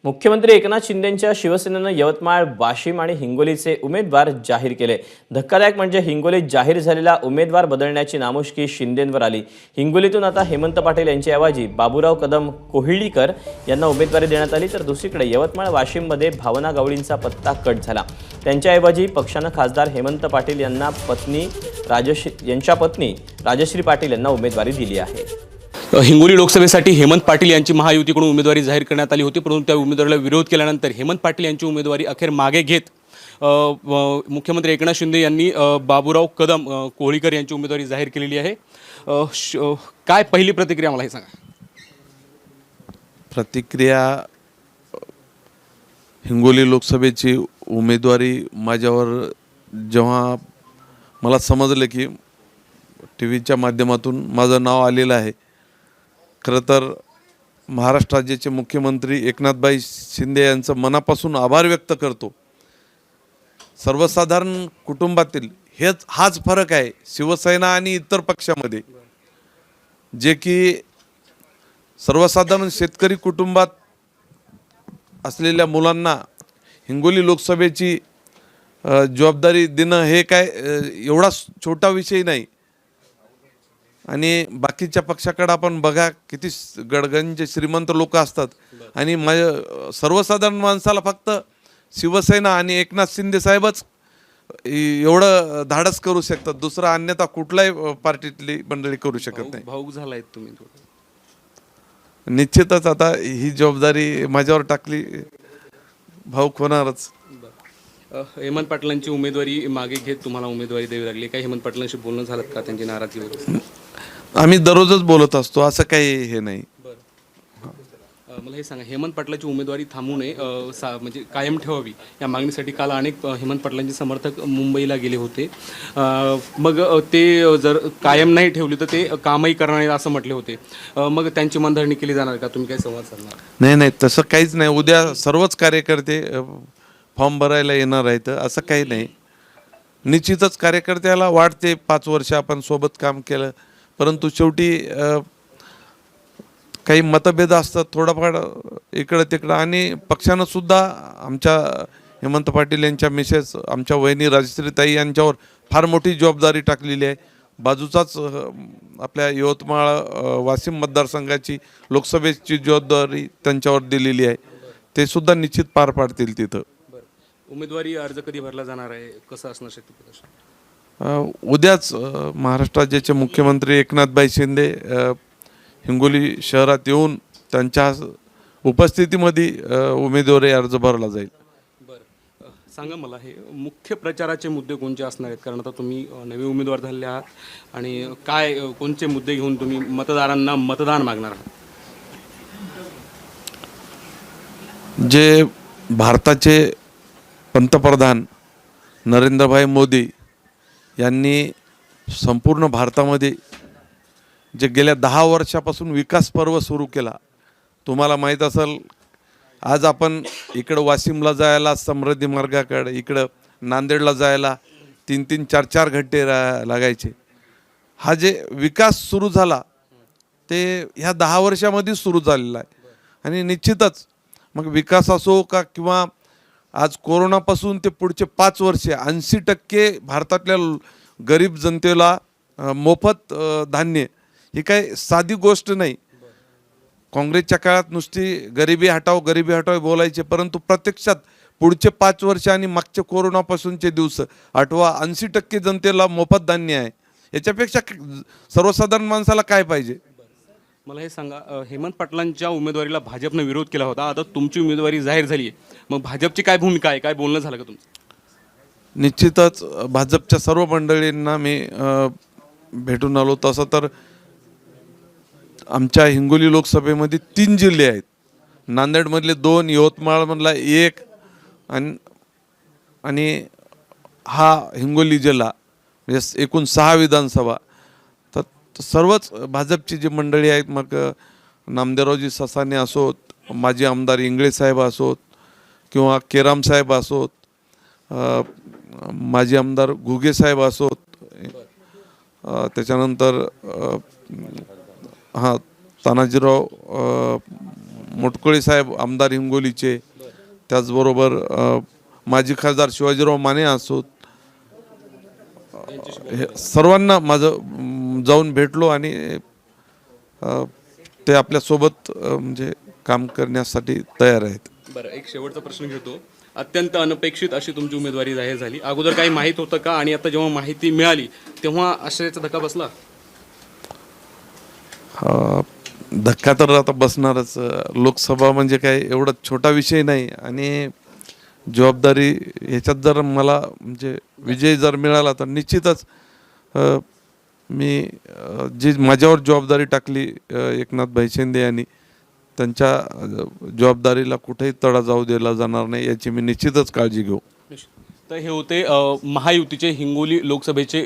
मुख्यमंत्री एकनाथ शिंदेंच्या शिवसेनेनं यवतमाळ, वाशिम आणि हिंगोलीचे उमेदवार जाहीर केले। धक्कादायक म्हणजे हिंगोलीत जाहीर झालेला उमेदवार बदलण्याची नामुष्की शिंदेंवर आली। हिंगोलीतून आता हेमंत पाटील यांच्याऐवजी बाबूराव कदम कोहिळीकर यांना उमेदवारी देण्यात आली, तर दुसरीकडे यवतमाळ, वाशिममध्ये भावना गवळींचा पत्ता कट झाला। त्यांच्याऐवजी पक्षानं खासदार हेमंत पाटील यांच्या पत्नी राजश्री पाटील यांना उमेदवारी दिली आहे। हिंगोली लोकसभेसाठी हेमंत पाटील यांची महायुतीकडून उमेदवारी जाहीर करण्यात आली होती, परंतु त्या उमेदवारीला विरोध केल्यानंतर हेमंत पाटील यांची उमेदवारी अखेर मागे घेत मुख्यमंत्री एकनाथ शिंदे यांनी बाबूराव कदम कोळीकर यांची उमेदवारी जाहीर केलेली आहे। काय पहिली प्रतिक्रिया मला हे सांगा। प्रतिक्रिया, हिंगोली लोकसभेची उमेदवारी माझ्यावर जेव्हा मला समजलं की टीव्हीच्या माध्यमातून माझं नाव आलेलं आहे, खरं तर महाराष्ट्र राज्याचे मुख्यमंत्री एकनाथभाई शिंदे यांचं मनापासून आभार व्यक्त करतो। सर्वसाधारण कुटुंबातील हाच फरक आहे शिवसेना आणि इतर पक्षामध्ये, जे की सर्वसाधारण शेतकरी कुटुंबात असलेल्या मुलांना हिंगोली लोकसभेची जबाबदारी देणं हे काय एवढा छोटा विषय नाही। आणि बाकीच्या पक्षाकडे आपण बघा, किती गडगंज श्रीमंत लोक असतात आणि सर्वसाधारण माणसाला फक्त शिवसेना आणि एकनाथ शिंदे साहेबच एवढं धाडस करू शकतात, दुसरा अन्यथा कुठलाही पार्टीतली मंडळी करू शकत नाही। भाऊक झालाय तुम्ही। निश्चितच आता ही जबाबदारी माझ्यावर टाकली, भाऊक होणारच। हेमंत पाटलांची उमेदवारी मागे घेत तुम्हाला उमेदवारी द्यावी लागली, काही हेमंत पाटलांशी बोलणं झालं का? त्यांची नाराजीवर आम्ही दररोजच बोलत असतो, असं काही हे नाही। मला हे सांगा, हेमंत पाटलाची उमेदवारी थांबू नये म्हणजे कायम ठेवावी या मागणीसाठी काल अनेक हेमंत पाटलांचे समर्थक मुंबईला गेले होते। मग ते जर कायम नाही ठेवली तर ते कामही करणार नाही असं म्हटले होते। मग त्यांची मनधरणी केली जाणार का? तुम्ही काय संवाद साधणार? नाही, तसं काहीच नाही। उद्या सर्वच कार्यकर्ते फॉर्म भरायला येणार आहेत, असं काही नाही। निश्चितच कार्यकर्त्याला वाटते 5 वर्ष आपण सोबत काम केलं, परंतु शेवटी काही मतभेद असतात थोडाफार इकडं तिकडं, आणि पक्षानं सुद्धा आमच्या हेमंत पाटील यांच्या मिसेस आमच्या वहिनी राजश्रीताई यांच्यावर फार मोठी जबाबदारी टाकलेली आहे। बाजूचाच आपल्या यवतमाळ वाशिम मतदारसंघाची लोकसभेची जबाबदारी त्यांच्यावर दिलेली आहे, ते सुद्धा निश्चित पार पाडतील तिथं। उमेदवारी अर्ज कधी भरला जाणार आहे? कसं असणार शक्ती प्रदर्शन? उद्याच महाराष्ट्र राज्याचे मुख्यमंत्री एकनाथभाई शिंदे हिंगोली शहरात येऊन त्यांच्या उपस्थितीमध्ये उमेदवारी अर्ज भरला जाईल। बरं, सांगा मला हे मुख्य प्रचाराचे मुद्दे कोणते असणार आहेत? कारण आता तुम्ही नवे उमेदवार झाले आहात आणि काय कोणते मुद्दे घेऊन तुम्ही मतदारांना मतदान मागणार आहात? जे भारताचे पंतप्रधान नरेंद्रभाई मोदी यांनी संपूर्ण भारतामध्ये जे गेल्या 10 वर्षापासून विकास पर्व सुरू केला, तुम्हाला माहीत असेल, आज आपण इकडं वाशिमला जायला समृद्धी मार्गाकडे, इकडं नांदेडला जायला 3-3, 4-4 घंटे लागायचे। हा जे विकास सुरू झाला ते ह्या 10 वर्षामध्ये सुरू झालेला आहे। आणि निश्चितच मग विकास असो का किंवा आज कोरोनापासून ते पुढचे 5 वर्ष 80% भारतातल्या गरीब जनतेला मोफत धान्य, ही काही साधी गोष्ट नाही। काँग्रेसच्या काळात नुसती गरिबी हटाव बोलायचे, परंतु प्रत्यक्षात पुढचे 5 वर्ष आणि मागच्या कोरोनापासूनचे दिवस आठवा, 80% जनतेला मोफत धान्य आहे। याच्यापेक्षा सर्वसाधारण माणसाला काय पाहिजे? मला हे सांगा, हेमंत पाटलांच्या उमेदवारीला भाजपने विरोध केला होता, आता तुमची उमेदवारी जाहीर झाली आहे, मग भाजपची काय भूमिका आहे? काय बोलणं झालं का तुमचं? निश्चितच भाजपच्या सर्व मंडळींना मी भेटून आलो। तसं तर आमच्या हिंगोली लोकसभेमध्ये 3 जिल्हे आहेत, नांदेडमधले 2, यवतमाळमधला 1 आणि हा हिंगोली जिल्हा, म्हणजे एकूण 6 विधानसभा। तर सर्वच भाजपची जी मंडळी आहेत, मग नामदेवरावजी ससाने असोत, माजी आमदार इंगळे साहेब असोत किंवा केराम साहेब असोत, माजी आमदार घुगे साहेब असोत, त्याच्यानंतर तानाजीराव मोटकोळे साहेब आमदार हिंगोलीचे, त्याचबरोबर माजी खासदार शिवाजीराव माने असोत, हे सर्वांना माझं जाऊन भेटलो आणि ते आपल्यासोबत म्हणजे काम करण्यासाठी तयार आहेत. बरं, एक शेवटचा प्रश्न घेतो. अत्यंत अनपेक्षित अशी तुमची उमेदवारी जाहीर झाली. अगोदर काही माहीत होतं का, आणि आता जेव्हा माहिती मिळाली तेव्हा आश्चर्याचा धक्का बसला? धक्का तर आता बसणारच. लोकसभा म्हणजे काय एवढा छोटा विषय नाही, आणि जबाबदारी ह्याच्यात जर मला म्हणजे विजय जर मिळाला तर निश्चितच मी जी माझ्यावर जबाबदारी टाकली एकनाथभाई शिंदे यांनी, त्यांच्या जबाबदारीला कुठेही तडा जाऊ दिला जाणार नाही याची मी निश्चितच काळजी घेऊ. तर हे होते महायुतीचे हिंगोली लोकसभेचे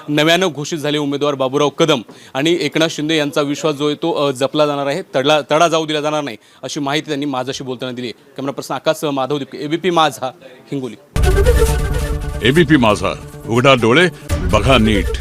नव्यानं घोषित झाले उमेदवार बाबूराव कदम, आणि एकनाथ शिंदे यांचा विश्वास जो आहे तो जपला जाणार आहे, तडा जाऊ दिला जाणार नाही, अशी माहिती त्यांनी माझ्याशी बोलताना दिली. कॅमेरा पर्सन आकाश माधव दिपके, एबीपी माझा, हिंगोली. एबीपी माझा, उघडा डोळे बघा नीट.